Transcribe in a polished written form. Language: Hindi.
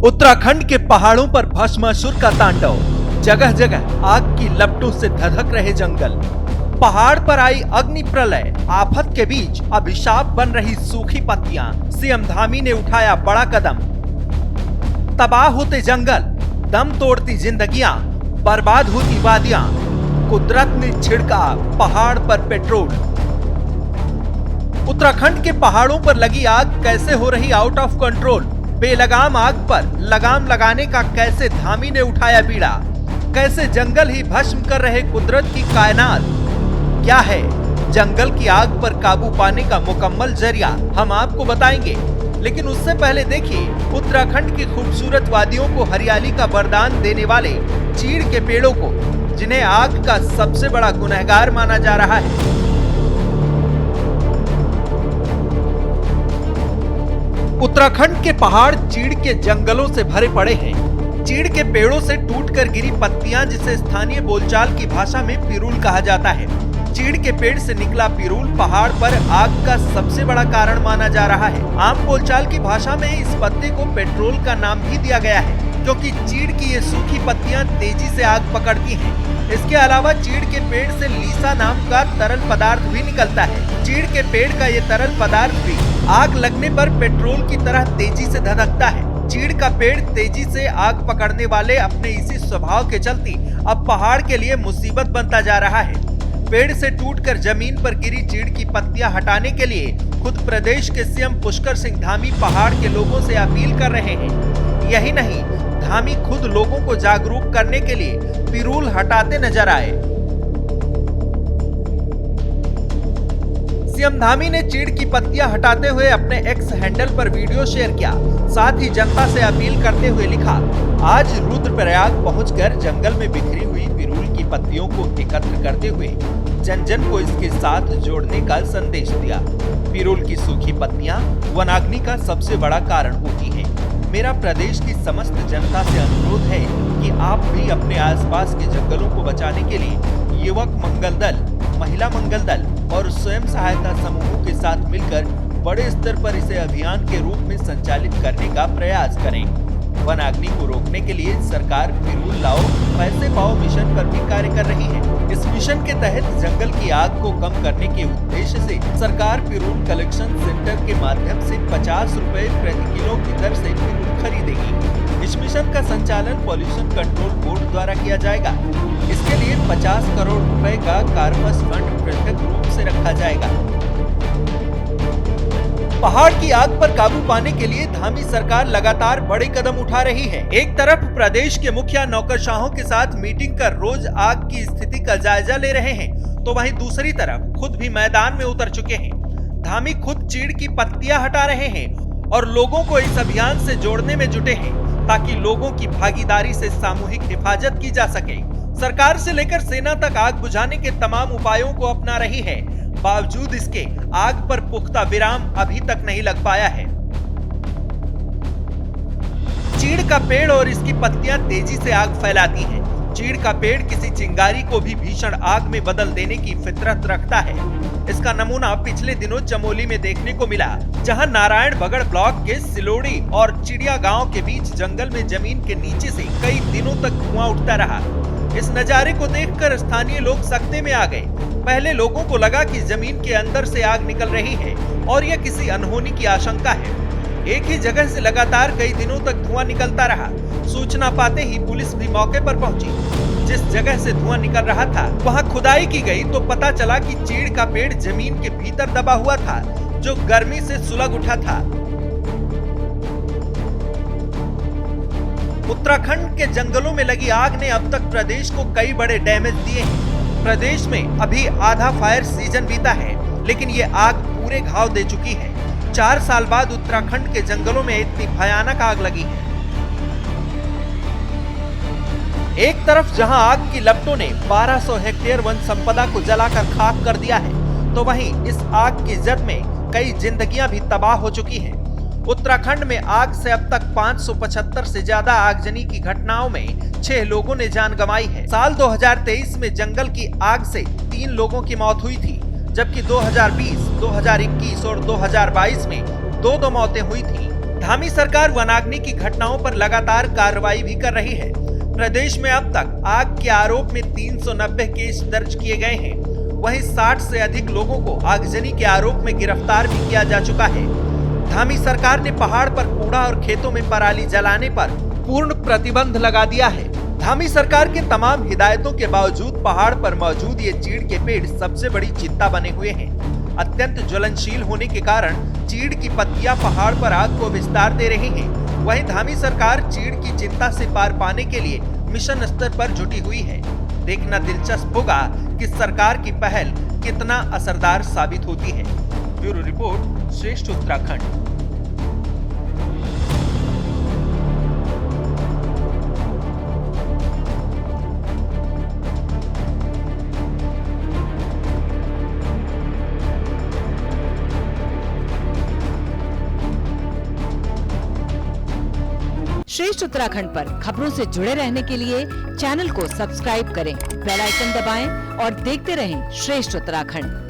उत्तराखंड के पहाड़ों पर भस्मासुर का तांडव, जगह जगह आग की लपटों से धधक रहे जंगल। पहाड़ पर आई अग्नि प्रलय, आफत के बीच अभिशाप बन रही सूखी पत्तियां। सीएम धामी ने उठाया बड़ा कदम। तबाह होते जंगल, दम तोड़ती जिंदगियां, बर्बाद होती वादियां। कुदरत ने छिड़का पहाड़ पर पेट्रोल। उत्तराखंड के पहाड़ों पर लगी आग कैसे हो रही आउट ऑफ कंट्रोल। बेलगाम आग पर लगाम लगाने का कैसे धामी ने उठाया बीड़ा। कैसे जंगल ही भस्म कर रहे कुदरत की कायनात। क्या है जंगल की आग पर काबू पाने का मुकम्मल जरिया, हम आपको बताएंगे। लेकिन उससे पहले देखिए उत्तराखंड की खूबसूरत वादियों को हरियाली का वरदान देने वाले चीड़ के पेड़ों को, जिन्हें आग का सबसे बड़ा गुनहगार माना जा रहा है। उत्तराखंड के पहाड़ चीड़ के जंगलों से भरे पड़े हैं। चीड़ के पेड़ों से टूटकर गिरी पत्तियां, जिसे स्थानीय बोलचाल की भाषा में पिरूल कहा जाता है। चीड़ के पेड़ से निकला पिरूल पहाड़ पर आग का सबसे बड़ा कारण माना जा रहा है। आम बोलचाल की भाषा में इस पत्ते को पेट्रोल का नाम भी दिया गया है, क्योंकि चीड़ की ये सूखी पत्तियां तेजी से आग पकड़ती हैं। इसके अलावा चीड़ के पेड़ से लीसा नाम का तरल पदार्थ भी निकलता है। चीड़ के पेड़ का ये तरल पदार्थ भी आग लगने पर पेट्रोल की तरह तेजी से धधकता है। चीड़ का पेड़ तेजी से आग पकड़ने वाले अपने इसी स्वभाव के चलते अब पहाड़ के लिए मुसीबत बनता जा रहा है। पेड़ से टूटकर जमीन पर गिरी चीड़ की पत्तियां हटाने के लिए खुद प्रदेश के सीएम पुष्कर सिंह धामी पहाड़ के लोगों से अपील कर रहे हैं। यही नहीं, धामी खुद लोगों को जागरूक करने के लिए पिरूल हटाते नजर आए। सीएम धामी ने चीड़ की पत्तियां हटाते हुए अपने एक्स हैंडल पर वीडियो शेयर किया। साथ ही जनता से अपील करते हुए लिखा, आज रुद्रप्रयाग पहुंचकर जंगल में बिखरी हुई पिरूल की पत्तियों को एकत्र करते हुए जन जन को इसके साथ जोड़ने का संदेश दिया। पिरूल की सूखी पत्तियां वनाग्नि का सबसे बड़ा कारण होती हैं। मेरा प्रदेश की समस्त जनता से अनुरोध है कि आप भी अपने आसपास के जंगलों को बचाने के लिए युवक मंगल दल, महिला मंगल दल और स्वयं सहायता समूहों के साथ मिलकर बड़े स्तर पर इसे अभियान के रूप में संचालित करने का प्रयास करें। वनाग्नि को रोकने के लिए सरकार पिरूल लाओ पैसे पाओ मिशन पर भी कार्य कर रही है। इस मिशन के तहत जंगल की आग को कम करने के उद्देश्य से सरकार पिरूल कलेक्शन सेंटर के माध्यम से 50 रुपए प्रति किलो की दर से पिरूल खरीदेगी। इस मिशन का संचालन पॉल्यूशन कंट्रोल बोर्ड द्वारा किया जाएगा। इसके लिए 50 करोड़ रुपए का कार्पस फंड पृथक रूप से रखा जाएगा। पहाड़ की आग पर काबू पाने के लिए धामी सरकार लगातार बड़े कदम उठा रही है। एक तरफ प्रदेश के मुखिया नौकरशाहों के साथ मीटिंग कर रोज आग की स्थिति का जायजा ले रहे हैं, तो वहीं दूसरी तरफ खुद भी मैदान में उतर चुके हैं। धामी खुद चीड़ की पत्तियां हटा रहे हैं और लोगों को इस अभियान से जोड़ने में जुटे हैं, ताकि लोगों की भागीदारी से सामूहिक हिफाजत की जा सके। सरकार से लेकर सेना तक आग बुझाने के तमाम उपायों को अपना रही है। बावजूद इसके आग पर पुख्ता विराम अभी तक नहीं लग पाया है। चीड़ का पेड़ और इसकी पत्तियां तेजी से आग फैलाती हैं। चीड़ का पेड़ किसी चिंगारी को भी भीषण आग में बदल देने की फितरत रखता है। इसका नमूना पिछले दिनों चमोली में देखने को मिला, जहां नारायण बगड़ ब्लॉक के सिलोड़ी और चिड़िया गांव के बीच जंगल में जमीन के नीचे से कई दिनों तक धुआं उठता रहा। इस नजारे को देखकर स्थानीय लोग सकते में आ गए। पहले लोगों को लगा कि जमीन के अंदर से आग निकल रही है और यह किसी अनहोनी की आशंका है। एक ही जगह से लगातार कई दिनों तक धुआं निकलता रहा। सूचना पाते ही पुलिस भी मौके पर पहुंची। जिस जगह से धुआं निकल रहा था वहां खुदाई की गई तो पता चला कि चीड़ का पेड़ जमीन के भीतर दबा हुआ था, जो गर्मी से सुलग उठा था। उत्तराखंड के जंगलों में लगी आग ने अब तक प्रदेश को कई बड़े डैमेज दिए हैं। प्रदेश में अभी आधा फायर सीजन बीता है, लेकिन ये आग पूरे घाव दे चुकी है। 4 साल बाद उत्तराखंड के जंगलों में इतनी भयानक आग लगी है। एक तरफ जहां आग की लपटों ने 1200 हेक्टेयर वन संपदा को जलाकर खाक कर दिया है, तो वहीं इस आग की जद में कई जिंदगियां भी तबाह हो चुकी हैं। उत्तराखंड में आग से अब तक 575 से ज्यादा आगजनी की घटनाओं में 6 लोगों ने जान गंवाई है। साल 2023 में जंगल की आग से 3 लोगों की मौत हुई थी, जबकि 2020, 2021 और 2022 में 2 मौतें हुई थी। धामी सरकार वनाग्नि की घटनाओं पर लगातार कार्रवाई भी कर रही है। प्रदेश में अब तक आग के आरोप में 390 केस दर्ज किए गए हैं। वहीं 60 से अधिक लोगों को आगजनी के आरोप में गिरफ्तार भी किया जा चुका है। धामी सरकार ने पहाड़ पर कूड़ा और खेतों में पराली जलाने पर पूर्ण प्रतिबंध लगा दिया है। धामी सरकार के तमाम हिदायतों के बावजूद पहाड़ पर मौजूद ये चीड़ के पेड़ सबसे बड़ी चिंता बने हुए हैं। अत्यंत ज्वलनशील होने के कारण चीड़ की पत्तियां पहाड़ पर आग को विस्तार दे रही हैं। वहीं धामी सरकार चीड़ की चिंता से पार पाने के लिए मिशन स्तर पर जुटी हुई है। देखना दिलचस्प होगा कि सरकार की पहल कितना असरदार साबित होती है। ब्यूरो रिपोर्ट, श्रेष्ठ उत्तराखंड। श्रेष्ठ उत्तराखंड पर खबरों से जुड़े रहने के लिए चैनल को सब्सक्राइब करें, बेल आइकन दबाएं और देखते रहें श्रेष्ठ उत्तराखंड।